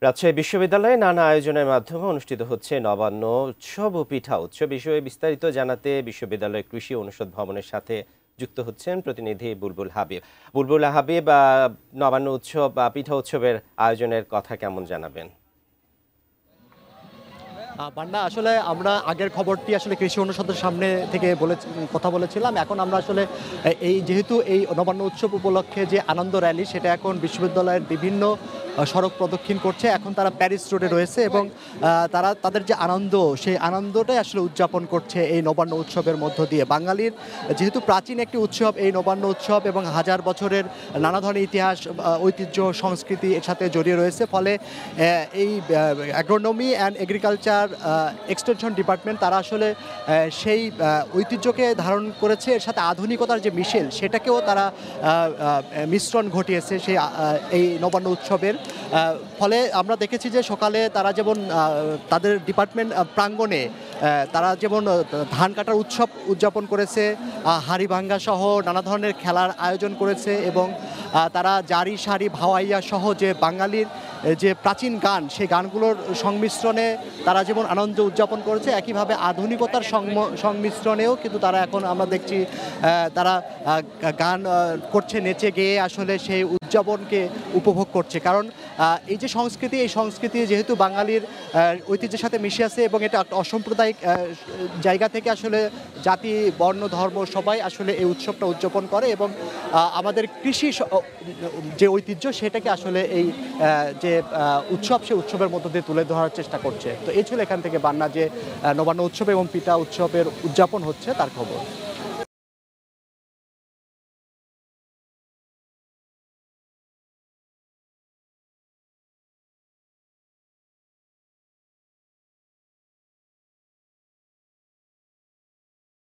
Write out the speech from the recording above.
রাজশাহী বিশ্ববিদ্যালয়ে নানা আয়োজনের মাধ্যমে অনুষ্ঠিত হচ্ছে নবান্ন উৎসব ও পিঠা উৎসব বিষয়ে বিস্তারিত জানাতে বিশ্ববিদ্যালয় কৃষি অনুষদ ভবনের সাথে যুক্ত হচ্ছেন প্রতিনিধি বুলবুল হাবিব। বুলবুল হাবিব, নবান্ন উৎসব বা পিঠা উৎসবের আয়োজনের কথা কেমন জানাবেন? বান্না, আসলে আমরা আগের খবরটি আসলে কৃষি অনুষদের সামনে থেকে কথা বলেছিলাম। এখন আমরা আসলে যেহেতু এই নবান্ন উৎসব উপলক্ষে যে আনন্দ র্যালি, সেটা এখন বিশ্ববিদ্যালয়ের বিভিন্ন সড়ক প্রদক্ষিণ করছে। এখন তারা প্যারিস রোডে রয়েছে এবং তারা তাদের যে আনন্দ, সেই আনন্দটাই আসলে উদযাপন করছে এই নবান্ন উৎসবের মধ্য দিয়ে। বাঙালির যেহেতু প্রাচীন একটি উৎসব এই নবান্ন উৎসব, এবং হাজার বছরের নানা ধরনের ইতিহাস, ঐতিহ্য, সংস্কৃতি এর সাথে জড়িয়ে রয়েছে। ফলে এই agronomy and agriculture extension department তারা আসলে সেই ঐতিহ্যকে ধারণ করেছে, এর সাথে আধুনিকতার যে মিশেল সেটাকেও তারা মিশ্রণ ঘটিয়েছে এই নবান্ন উৎসবের। ফলে আমরা দেখেছি যে সকালে তারা যেমন তাদের ডিপার্টমেন্ট প্রাঙ্গণে তারা যেমন ধান কাটার উৎসব উদযাপন করেছে, হাড়ি ভাঙ্গা সহ নানা ধরনের খেলার আয়োজন করেছে, এবং তারা জারি সারি ভাওয়াইয়া সহ যে বাঙালির যে প্রাচীন গান, সেই গানগুলোর সংমিশ্রণে তারা যেমন আনন্দ উদযাপন করেছে, একইভাবে আধুনিকতার সংমিশ্রণেও কিন্তু তারা এখন আমরা দেখছি তারা গান করছে, নেচে গেয়ে আসলে সেই উদযাপনকে উপভোগ করছে। কারণ এই যে সংস্কৃতি, এই সংস্কৃতি যেহেতু বাঙালির ঐতিহ্যের সাথে মিশে আছে, এবং এটা একটা অসাম্প্রদায়িক জায়গা থেকে আসলে জাতি, বর্ণ, ধর্ম সবাই আসলে এই উৎসবটা উদযাপন করে, এবং আমাদের কৃষি যে ঐতিহ্য সেটাকে আসলে এই যে উৎসব, সে উৎসবের মধ্য দিয়ে তুলে ধরার চেষ্টা করছে। তো এই ছিল এখান থেকে বান্না যে নবান্ন উৎসব এবং পিঠা উৎসবের উদযাপন হচ্ছে তার খবর।